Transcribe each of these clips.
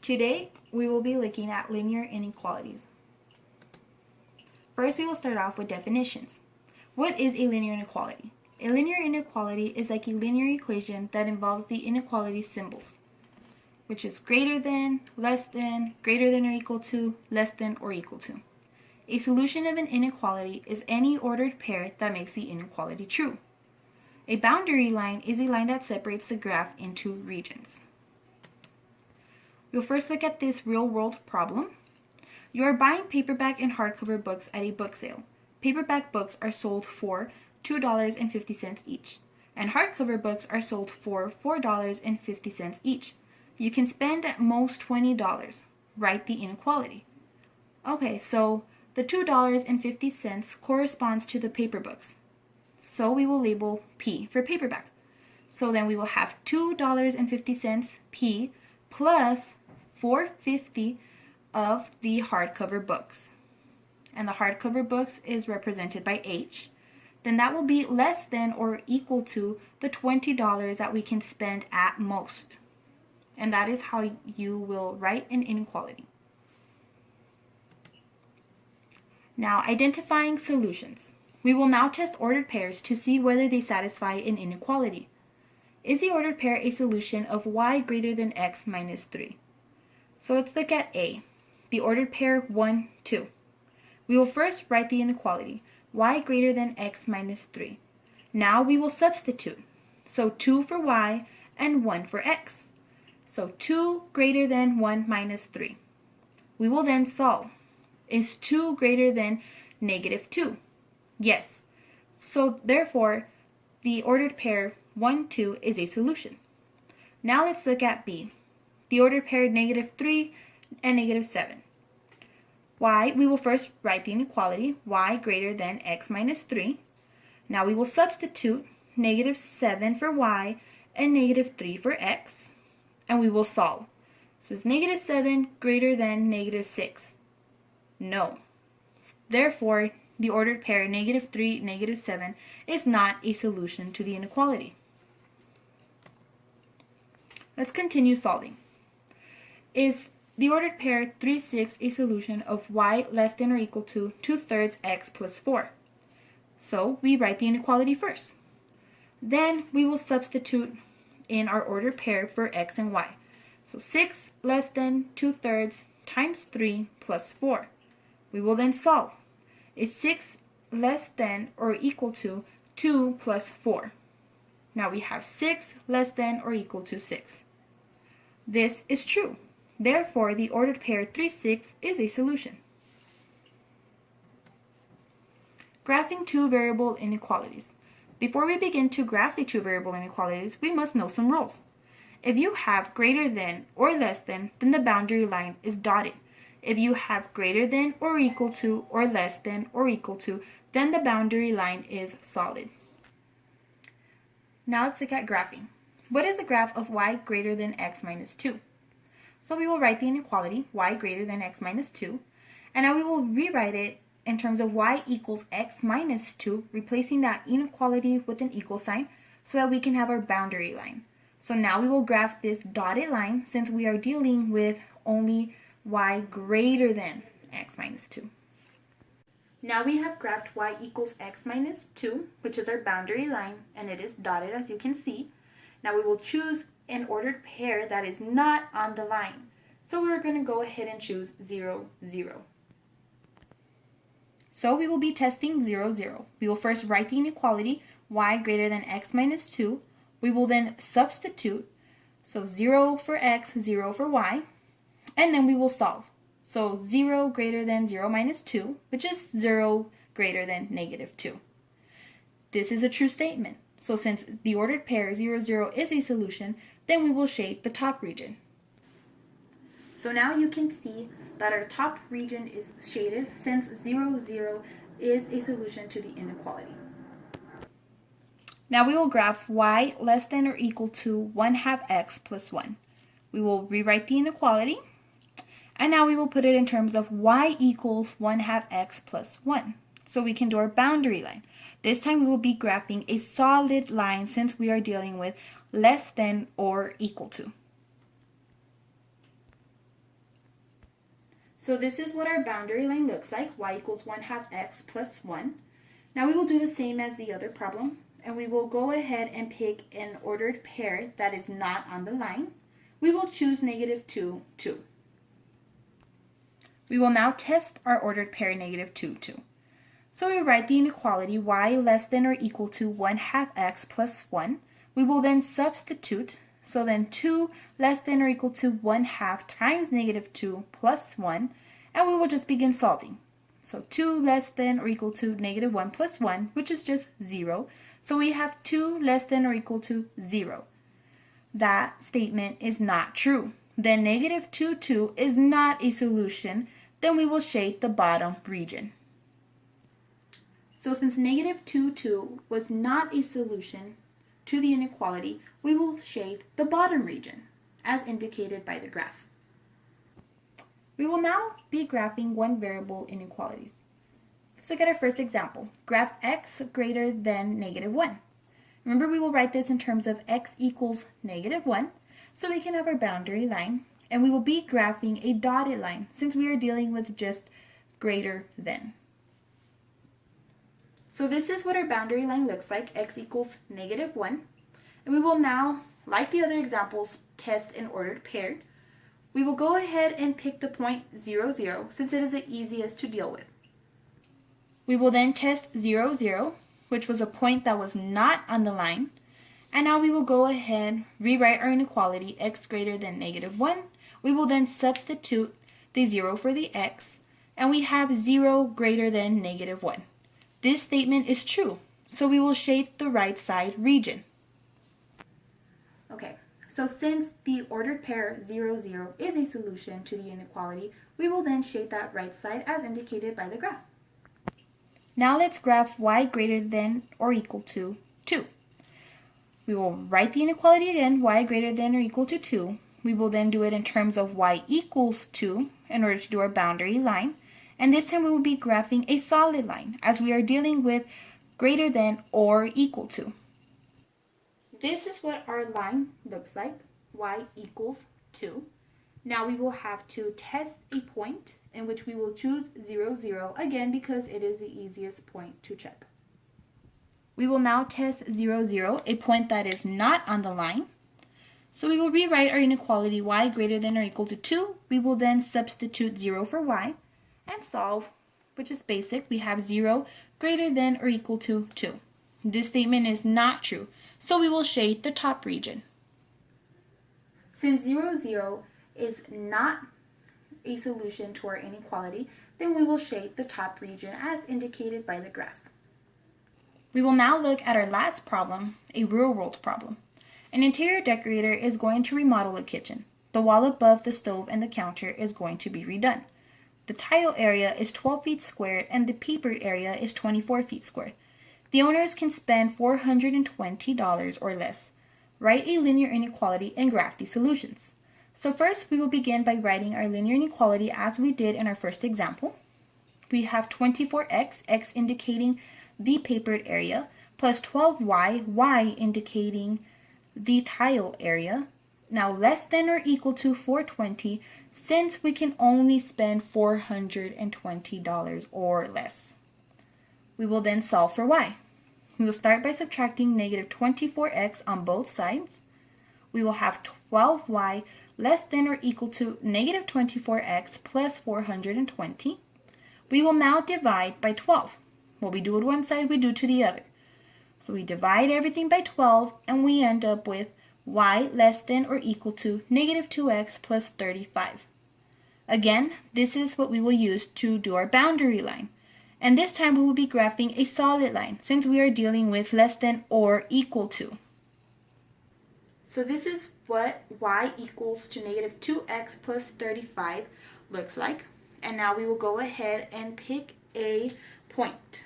Today, we will be looking at linear inequalities. First, we will start off with definitions. What is a linear inequality? A linear inequality is like a linear equation that involves the inequality symbols, which is greater than, less than, greater than or equal to, less than or equal to. A solution of an inequality is any ordered pair that makes the inequality true. A boundary line is a line that separates the graph into regions. We'll first look at this real-world problem. You are buying paperback and hardcover books at a book sale. Paperback books are sold for $2.50 each, and hardcover books are sold for $4.50 each. You can spend at most $20. Write the inequality. Okay, so the $2.50 corresponds to the paper books. So we will label P for paperback. So then we will have $2.50 P plus $4.50 of the hardcover books. And the hardcover books is represented by H. Then that will be less than or equal to the $20 that we can spend at most. And that is how you will write an inequality. Now, identifying solutions. We will now test ordered pairs to see whether they satisfy an inequality. Is the ordered pair a solution of y greater than x minus 3? So let's look at A, the ordered pair 1, 2. We will first write the inequality, y greater than x minus 3. Now we will substitute. So 2 for y and 1 for x. So 2 greater than 1 minus 3. We will then solve. Is 2 greater than negative 2? Yes. So therefore, the ordered pair 1, 2 is a solution. Now let's look at B, the ordered pair negative 3 and negative 7. Y, we will first write the inequality, y greater than x minus 3. Now we will substitute negative 7 for y and negative 3 for x, and we will solve. So is negative 7 greater than negative 6? No. Therefore, the ordered pair negative 3, negative 7 is not a solution to the inequality. Let's continue solving. Is the ordered pair 3, 6 a solution of y less than or equal to 2/3 x plus 4? So we write the inequality first. Then we will substitute in our ordered pair for x and y. So 6 less than 2/3 times 3 plus 4. We will then solve. Is 6 less than or equal to 2 plus 4? Now we have 6 less than or equal to 6. This is true. Therefore, the ordered pair 3, 6 is a solution. Graphing two variable inequalities. Before we begin to graph the two variable inequalities, we must know some rules. If you have greater than or less than, then the boundary line is dotted. If you have greater than or equal to or less than or equal to, then the boundary line is solid. Now let's look at graphing. What is a graph of y greater than x minus 2? So we will write the inequality, y greater than x minus 2, and now we will rewrite it in terms of y equals x minus 2, replacing that inequality with an equal sign so that we can have our boundary line. So now we will graph this dotted line since we are dealing with only y greater than x minus 2. Now we have graphed y equals x minus 2, which is our boundary line, and it is dotted as you can see. Now we will choose an ordered pair that is not on the line. So we're going to go ahead and choose 0, 0. So we will be testing 0, 0. We will first write the inequality, y greater than x minus 2. We will then substitute, so 0 for x, 0 for y. And then we will solve. So 0 greater than 0 minus 2, which is 0 greater than negative 2. This is a true statement. So since the ordered pair 0, 0 is a solution, then we will shade the top region. So now you can see that our top region is shaded since 0, 0 is a solution to the inequality. Now we will graph y less than or equal to 1/2 x plus 1. We will rewrite the inequality. And now we will put it in terms of y equals 1/2 x plus 1. So we can do our boundary line. This time we will be graphing a solid line since we are dealing with less than or equal to. So this is what our boundary line looks like, y equals 1/2 x plus 1. Now we will do the same as the other problem, and we will go ahead and pick an ordered pair that is not on the line. We will choose -2, 2. We will now test our ordered pair -2, 2. So we write the inequality y less than or equal to 1/2 x plus 1. We will then substitute, so then 2 less than or equal to 1/2 times -2 plus 1, and we will just begin solving. So 2 less than or equal to -1 plus 1, which is just 0. So we have 2 less than or equal to 0. That statement is not true. Then -2, 2 is not a solution. Then we will shade the bottom region. So since -2, 2 was not a solution to the inequality, we will shade the bottom region, as indicated by the graph. We will now be graphing one variable inequalities. Let's look at our first example. Graph x greater than -1. Remember, we will write this in terms of x equals -1, so we can have our boundary line, and we will be graphing a dotted line since we are dealing with just greater than. So this is what our boundary line looks like, x equals -1. And we will now, like the other examples, test an ordered pair. We will go ahead and pick the point 0, 0, since it is the easiest to deal with. We will then test 0, 0, which was a point that was not on the line. And now we will go ahead, rewrite our inequality, x greater than -1. We will then substitute the 0 for the x, and we have 0 greater than -1. This statement is true, so we will shade the right side region. Okay, so since the ordered pair 0, 0 is a solution to the inequality, we will then shade that right side as indicated by the graph. Now let's graph y greater than or equal to 2. We will write the inequality again, y greater than or equal to 2. We will then do it in terms of y equals 2 in order to do our boundary line. And this time we will be graphing a solid line as we are dealing with greater than or equal to. This is what our line looks like, y equals 2. Now we will have to test a point in which we will choose 0, 0, again because it is the easiest point to check. We will now test 0, 0, a point that is not on the line. So we will rewrite our inequality y greater than or equal to 2. We will then substitute 0 for y and solve, which is basic. We have 0 greater than or equal to 2. This statement is not true, so we will shade the top region. Since 0, 0 is not a solution to our inequality, then we will shade the top region as indicated by the graph. We will now look at our last problem, a real world problem. An interior decorator is going to remodel a kitchen. The wall above the stove and the counter is going to be redone. The tile area is 12 feet squared and the papered area is 24 feet squared. The owners can spend $420 or less. Write a linear inequality and graph the solutions. So first we will begin by writing our linear inequality as we did in our first example. We have 24x, x indicating the papered area, plus 12y, y indicating the tile area. Now less than or equal to 420 since we can only spend $420 or less. We will then solve for y. We will start by subtracting -24x on both sides. We will have 12y less than or equal to -24x plus 420. We will now divide by 12. What we do at one side, we do to the other. So we divide everything by 12 and we end up with y less than or equal to -2x plus 35. Again, this is what we will use to do our boundary line. And this time we will be graphing a solid line since we are dealing with less than or equal to. So this is what y equals to -2x plus 35 looks like. And now we will go ahead and pick a point.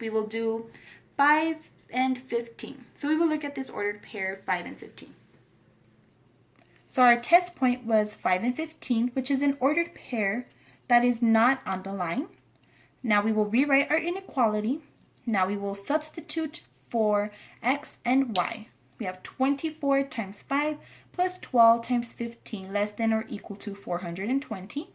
We will do 5 and 15. So we will look at this ordered pair 5 and 15. So our test point was 5 and 15, which is an ordered pair that is not on the line. Now we will rewrite our inequality. Now we will substitute for x and y. We have 24 times 5 plus 12 times 15 less than or equal to 420.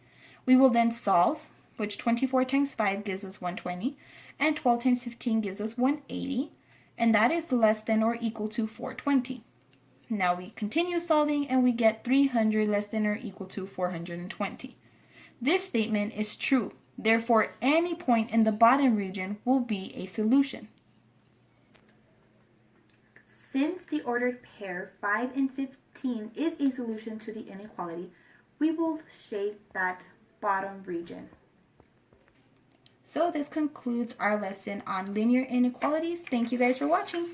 We will then solve, which 24 times 5 gives us 120, and 12 times 15 gives us 180, and that is less than or equal to 420. Now we continue solving and we get 300 less than or equal to 420. This statement is true. Therefore, any point in the bottom region will be a solution. Since the ordered pair 5 and 15 is a solution to the inequality, we will shade that bottom region. So this concludes our lesson on linear inequalities. Thank you guys for watching.